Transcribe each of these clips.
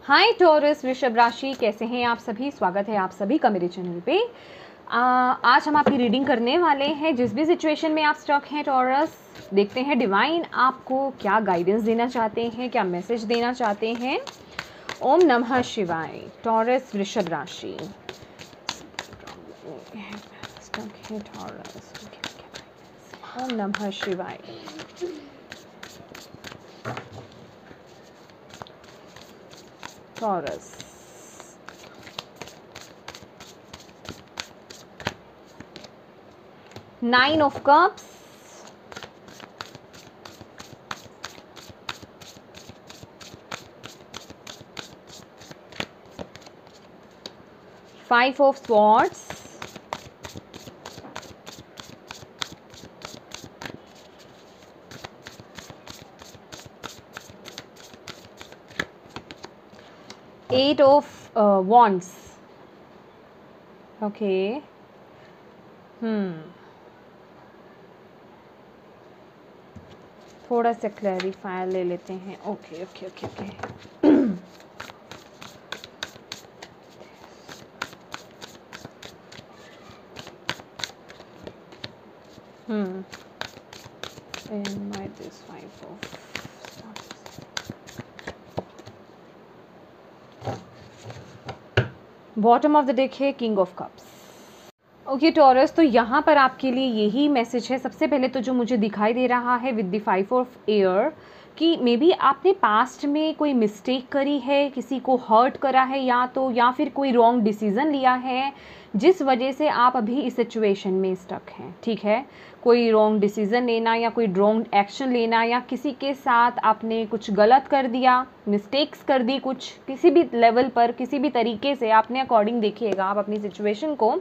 हाय taurus वृषभ राशि, कैसे हैं आप सभी। स्वागत है आप सभी का मेरे चैनल पे। आज हम आपकी रीडिंग करने वाले हैं। जिस भी सिचुएशन में आप स्टक हैं टॉरस, देखते हैं डिवाइन आपको क्या गाइडेंस देना चाहते हैं, क्या मैसेज देना चाहते हैं। ओम नमः शिवाय। टॉरस वृषभ राशि स्टक है टॉरस। ओम नमः शिवाय। Taurus, Nine of Cups, Five of Swords, Eight of Wands. Okay. थोड़ा सा क्लैरिफायर ले लेते हैं। Okay okay okay okay. And why this Five of bottom of the deck है king of cups. Okay Taurus, तो यहाँ पर आपके लिए यही मैसेज है। सबसे पहले तो जो मुझे दिखाई दे रहा है with the five of air, कि मे बी आपने पास्ट में कोई मिस्टेक करी है, किसी को हर्ट करा है, या फिर कोई रॉन्ग डिसीज़न लिया है, जिस वजह से आप अभी इस सिचुएशन में स्टक हैं। ठीक है, कोई रॉन्ग डिसीज़न लेना या कोई रॉन्ग एक्शन लेना, या किसी के साथ आपने कुछ गलत कर दिया, मिस्टेक्स कर दी कुछ, किसी भी लेवल पर, किसी भी तरीके से आपने अकॉर्डिंग देखिएगा आप अपनी सिचुएशन को,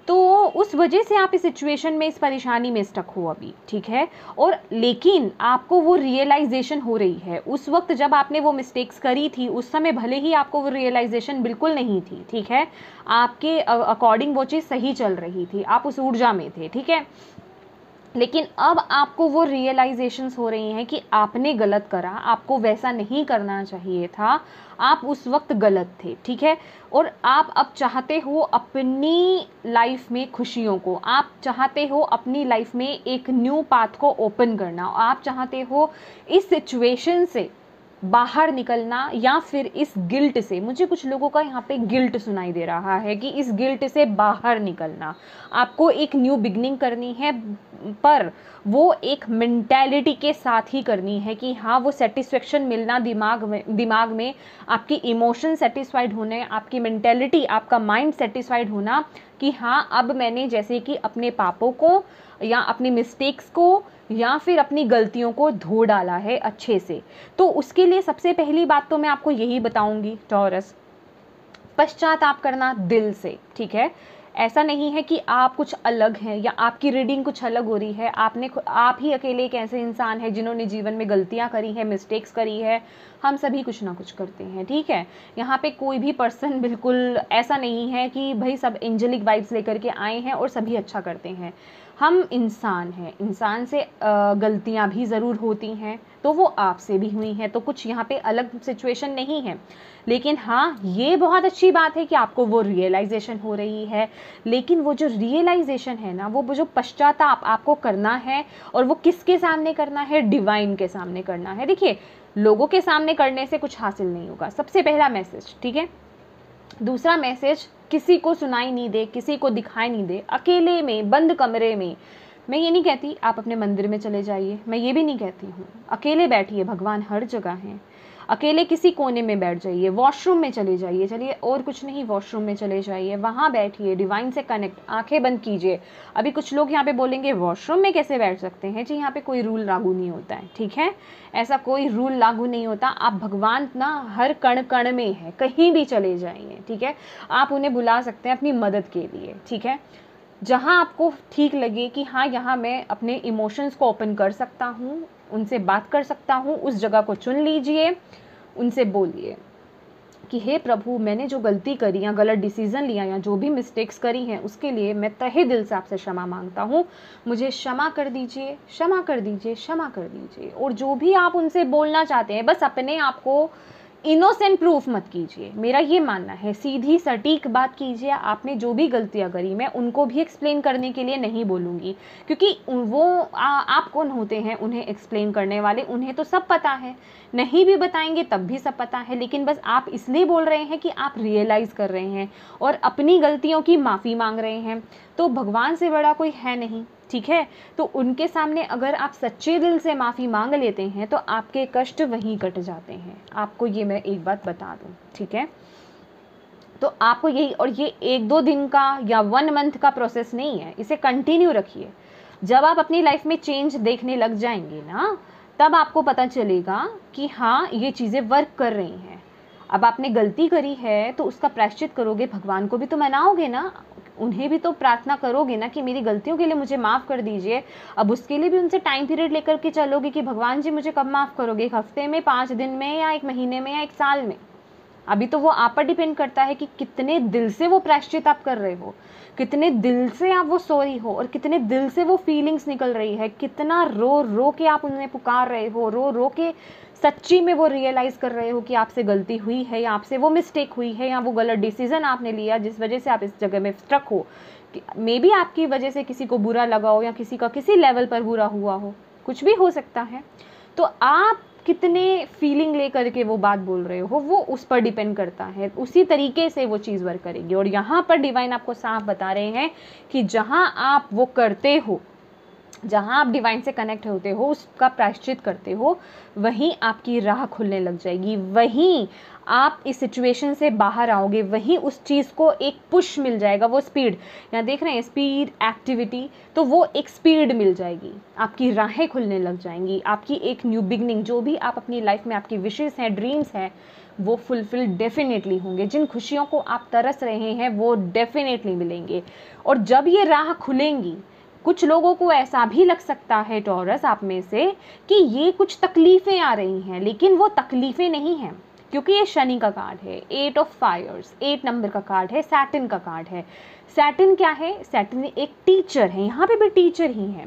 तो उस वजह से आप इस सिचुएशन में, इस परेशानी में स्टक हो अभी। ठीक है, और लेकिन आपको वो रियलाइजेशन हो रही है। उस वक्त जब आपने वो मिस्टेक्स करी थी, उस समय भले ही आपको वो रियलाइजेशन बिल्कुल नहीं थी। ठीक है, आपके अकॉर्डिंग वो चीज़ सही चल रही थी, आप उस ऊर्जा में थे। ठीक है, लेकिन अब आपको वो रियलाइजेशंस हो रही हैं कि आपने गलत करा, आपको वैसा नहीं करना चाहिए था, आप उस वक्त गलत थे। ठीक है, और आप अब चाहते हो अपनी लाइफ में खुशियों को, आप चाहते हो अपनी लाइफ में एक न्यू पाथ को ओपन करना, आप चाहते हो इस सिचुएशन से बाहर निकलना, या फिर इस गिल्ट से, मुझे कुछ लोगों का यहाँ पे गिल्ट सुनाई दे रहा है कि इस गिल्ट से बाहर निकलना, आपको एक न्यू बिगनिंग करनी है, पर वो एक मेंटालिटी के साथ ही करनी है कि हाँ, वो सेटिस्फेक्शन मिलना दिमाग में आपकी इमोशन सेटिस्फाइड होने, आपकी मेंटालिटी, आपका माइंड सेटिस्फाइड होना कि हाँ, अब मैंने जैसे कि अपने पापों को या अपनी मिस्टेक्स को या फिर अपनी गलतियों को धो डाला है अच्छे से। तो उसके लिए सबसे पहली बात तो मैं आपको यही बताऊंगी टॉरस, पश्चाताप करना दिल से। ठीक है, ऐसा नहीं है कि आप कुछ अलग हैं या आपकी रीडिंग कुछ अलग हो रही है। आप ही अकेले एक ऐसे इंसान हैं जिन्होंने जीवन में गलतियां करी है, मिस्टेक्स करी है। हम सभी कुछ ना कुछ करते हैं। ठीक है, यहाँ पे कोई भी पर्सन बिल्कुल ऐसा नहीं है कि भाई सब एंजेलिक वाइब्स लेकर के आए हैं और सभी अच्छा करते हैं। हम इंसान हैं, इंसान से गलतियां भी ज़रूर होती हैं, तो वो आपसे भी हुई हैं, तो कुछ यहाँ पे अलग सिचुएशन नहीं है। लेकिन हाँ, ये बहुत अच्छी बात है कि आपको वो रियलाइजेशन हो रही है। लेकिन वो जो रियलाइजेशन है ना, वो जो पश्चाताप आपको करना है, और वो किसके सामने करना है? डिवाइन के सामने करना है। देखिए, लोगों के सामने करने से कुछ हासिल नहीं होगा, सबसे पहला मैसेज। ठीक है, दूसरा मैसेज, किसी को सुनाई नहीं दे, किसी को दिखाई नहीं दे, अकेले में बंद कमरे में। मैं ये नहीं कहती आप अपने मंदिर में चले जाइए, मैं ये भी नहीं कहती हूँ अकेले बैठिए, भगवान हर जगह हैं। अकेले किसी कोने में बैठ जाइए, वॉशरूम में चले जाइए, चलिए और कुछ नहीं, वॉशरूम में चले जाइए, वहाँ बैठिए, डिवाइन से कनेक्ट, आंखें बंद कीजिए। अभी कुछ लोग यहाँ पे बोलेंगे वॉशरूम में कैसे बैठ सकते हैं जी, यहाँ पे कोई रूल लागू नहीं होता है। ठीक है, ऐसा कोई रूल लागू नहीं होता। आप भगवान ना हर कण कण में है, कहीं भी चले जाइए। ठीक है, आप उन्हें बुला सकते हैं अपनी मदद के लिए। ठीक है, जहाँ आपको ठीक लगे कि हाँ, यहाँ मैं अपने इमोशंस को ओपन कर सकता हूँ, उनसे बात कर सकता हूँ, उस जगह को चुन लीजिए, उनसे बोलिए कि हे प्रभु, मैंने जो गलती करी या गलत डिसीजन लिया या जो भी मिस्टेक्स करी हैं, उसके लिए मैं तहे दिल से आपसे क्षमा मांगता हूँ। मुझे क्षमा कर दीजिए, क्षमा कर दीजिए, क्षमा कर दीजिए। और जो भी आप उनसे बोलना चाहते हैं, बस अपने आप को इनोसेंट प्रूफ मत कीजिए, मेरा ये मानना है। सीधी सटीक बात कीजिए। आपने जो भी गलतियां करी मैं उनको भी एक्सप्लेन करने के लिए नहीं बोलूँगी, क्योंकि वो आप कौन होते हैं उन्हें एक्सप्लेन करने वाले, उन्हें तो सब पता है, नहीं भी बताएंगे तब भी सब पता है। लेकिन बस आप इसलिए बोल रहे हैं कि आप रियलाइज़ कर रहे हैं और अपनी गलतियों की माफ़ी मांग रहे हैं। तो भगवान से बड़ा कोई है नहीं, ठीक है। तो उनके सामने अगर आप सच्चे दिल से माफ़ी मांग लेते हैं तो आपके कष्ट वहीं कट जाते हैं। आपको ये मैं एक बात बता दूं, ठीक है। तो आपको यही, और ये 1-2 दिन का या 1 मंथ का प्रोसेस नहीं है, इसे कंटिन्यू रखिए। जब आप अपनी लाइफ में चेंज देखने लग जाएंगे ना, तब आपको पता चलेगा कि हाँ ये चीज़ें वर्क कर रही हैं। अब आपने गलती करी है तो उसका प्रायश्चित करोगे, भगवान को भी तो मनाओगे ना, उन्हें भी तो प्रार्थना करोगे ना कि मेरी गलतियों के लिए मुझे माफ़ कर दीजिए। अब उसके लिए भी उनसे टाइम पीरियड लेकर के चलोगे कि भगवान जी मुझे कब माफ़ करोगे, 1 हफ्ते में, 5 दिन में, या 1 महीने में, या 1 साल में। अभी तो वो आप पर डिपेंड करता है कि कितने दिल से वो प्रायश्चित आप कर रहे हो, कितने दिल से आप वो सॉरी हो, और कितने दिल से वो फीलिंग्स निकल रही है, कितना रो रो के आप उन्हें पुकार रहे हो, रो रो के सच्ची में वो रियलाइज़ कर रहे हो कि आपसे गलती हुई है, या आपसे वो मिस्टेक हुई है, या वो गलत डिसीजन आपने लिया जिस वजह से आप इस जगह में स्ट्रक हो। मे बी आपकी वजह से किसी को बुरा लगा हो, या किसी का किसी लेवल पर बुरा हुआ हो, कुछ भी हो सकता है। तो आप कितने फीलिंग लेकर के वो बात बोल रहे हो, वो उस पर डिपेंड करता है, उसी तरीके से वो चीज़ वर्क करेगी। और यहाँ पर डिवाइन आपको साफ बता रहे हैं कि जहाँ आप वो करते हो, जहाँ आप डिवाइन से कनेक्ट होते हो, उसका प्रायश्चित करते हो, वहीं आपकी राह खुलने लग जाएगी, वहीं आप इस सिचुएशन से बाहर आओगे, वहीं उस चीज़ को एक पुश मिल जाएगा, वो स्पीड, यहाँ देख रहे हैं स्पीड, एक्टिविटी, तो वो एक स्पीड मिल जाएगी, आपकी राहें खुलने लग जाएंगी, आपकी एक न्यू बिगनिंग, जो भी आप अपनी लाइफ में आपकी विशेस हैं, ड्रीम्स हैं, वो फुलफिल डेफिनेटली होंगे। जिन खुशियों को आप तरस रहे हैं वो डेफिनेटली मिलेंगे। और जब ये राह खुलेंगी, कुछ लोगों को ऐसा भी लग सकता है टॉरस आप में से कि ये कुछ तकलीफ़ें आ रही हैं, लेकिन वो तकलीफ़ें नहीं हैं, क्योंकि ये शनि का कार्ड है, 8 ऑफ फायर्स, 8 नंबर का कार्ड है, सैटर्न का कार्ड है। सैटर्न क्या है? सैटर्न एक टीचर है, यहाँ पे भी टीचर ही है।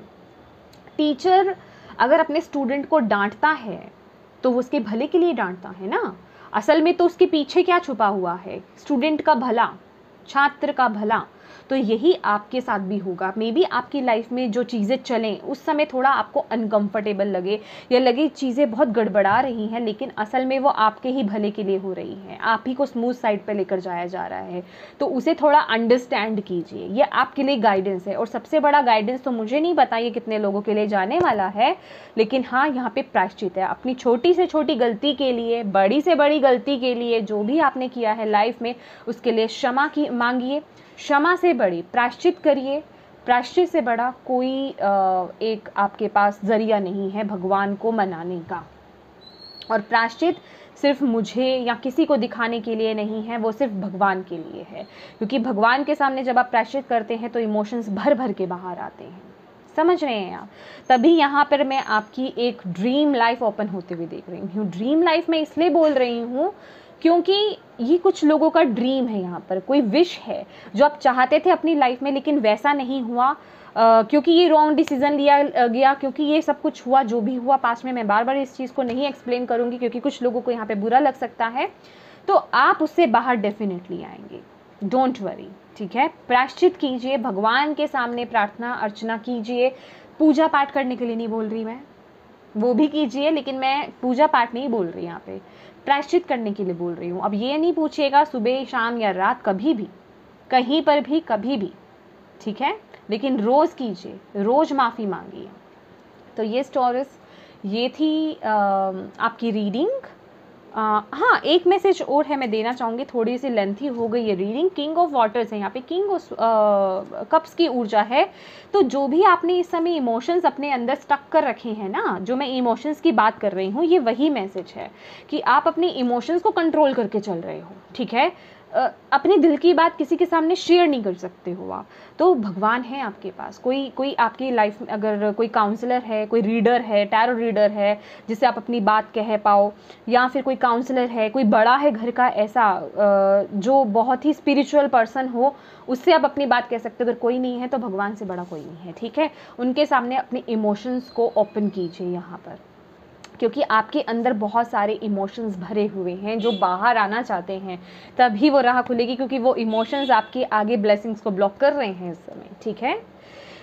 टीचर अगर अपने स्टूडेंट को डांटता है तो वो उसके भले के लिए डांटता है ना, असल में तो उसके पीछे क्या छुपा हुआ है? स्टूडेंट का भला, छात्र का भला। तो यही आपके साथ भी होगा। मे बी आपकी लाइफ में जो चीज़ें चलें उस समय थोड़ा आपको अनकंफर्टेबल लगे, या लगे चीज़ें बहुत गड़बड़ा रही हैं, लेकिन असल में वो आपके ही भले के लिए हो रही हैं, आप ही को स्मूथ साइड पे लेकर जाया जा रहा है। तो उसे थोड़ा अंडरस्टैंड कीजिए, ये आपके लिए गाइडेंस है। और सबसे बड़ा गाइडेंस तो मुझे नहीं पता ये कितने लोगों के लिए जाने वाला है, लेकिन हाँ यहाँ पे प्रायश्चित है। अपनी छोटी से छोटी गलती के लिए, बड़ी से बड़ी गलती के लिए, जो भी आपने किया है लाइफ में, उसके लिए क्षमा की मांगिए। क्षमा से बड़ी प्रायश्चित करिए। प्रायश्चित से बड़ा कोई एक आपके पास जरिया नहीं है भगवान को मनाने का। और प्रायश्चित सिर्फ मुझे या किसी को दिखाने के लिए नहीं है, वो सिर्फ भगवान के लिए है, क्योंकि भगवान के सामने जब आप प्रायश्चित करते हैं तो इमोशंस भर भर के बाहर आते हैं। समझ रहे हैं आप? तभी यहाँ पर मैं आपकी एक ड्रीम लाइफ ओपन होते हुए देख रही हूँ। ड्रीम लाइफ में इसलिए बोल रही हूँ क्योंकि ये कुछ लोगों का ड्रीम है, यहाँ पर कोई विश है जो आप चाहते थे अपनी लाइफ में, लेकिन वैसा नहीं हुआ, क्योंकि ये रॉन्ग डिसीजन लिया गया, क्योंकि ये सब कुछ हुआ जो भी हुआ पास्ट में। मैं बार बार इस चीज़ को नहीं एक्सप्लेन करूँगी क्योंकि कुछ लोगों को यहाँ पे बुरा लग सकता है। तो आप उससे बाहर डेफिनेटली आएंगे, डोंट वरी, ठीक है। प्रायश्चित कीजिए, भगवान के सामने प्रार्थना अर्चना कीजिए। पूजा पाठ करने के लिए नहीं बोल रही मैं, वो भी कीजिए, लेकिन मैं पूजा पाठ नहीं बोल रही, यहाँ पे प्रायश्चित करने के लिए बोल रही हूँ। अब ये नहीं पूछिएगा सुबह शाम या रात, कभी भी, कहीं पर भी, कभी भी, ठीक है, लेकिन रोज़ कीजिए, रोज़ माफ़ी मांगिए। तो ये टॉरस, ये थी आपकी रीडिंग। हाँ, एक मैसेज और है मैं देना चाहूँगी, थोड़ी सी लेंथी हो गई ये रीडिंग। किंग ऑफ वाटर्स है यहाँ पे, किंग ऑफ कप्स की ऊर्जा है। तो जो भी आपने इस समय इमोशंस अपने अंदर स्टक कर रखे हैं ना, जो मैं इमोशंस की बात कर रही हूँ, ये वही मैसेज है कि आप अपने इमोशंस को कंट्रोल करके चल रहे हो, ठीक है। अपने दिल की बात किसी के सामने शेयर नहीं कर सकते हो आप। तो भगवान है आपके पास, कोई आपकी लाइफ में अगर कोई काउंसलर है, कोई रीडर है, टैरो रीडर है जिससे आप अपनी बात कह पाओ, या फिर कोई काउंसलर है, कोई बड़ा है घर का ऐसा जो बहुत ही स्पिरिचुअल पर्सन हो, उससे आप अपनी बात कह सकते हो। अगर कोई नहीं है तो भगवान से बड़ा कोई नहीं है, ठीक है। उनके सामने अपने इमोशंस को ओपन कीजिए यहाँ पर, क्योंकि आपके अंदर बहुत सारे इमोशंस भरे हुए हैं जो बाहर आना चाहते हैं, तभी वो राह खुलेगी, क्योंकि वो इमोशंस आपके आगे ब्लेसिंग्स को ब्लॉक कर रहे हैं इस समय, ठीक है।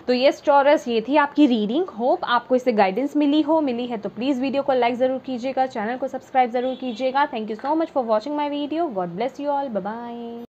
तो यस टॉरस, ये थी आपकी रीडिंग। होप आपको इससे गाइडेंस मिली है तो प्लीज़ वीडियो को लाइक ज़रूर कीजिएगा, चैनल को सब्सक्राइब ज़रूर कीजिएगा। Thank you so much for watching my video. God bless you all, bye bye.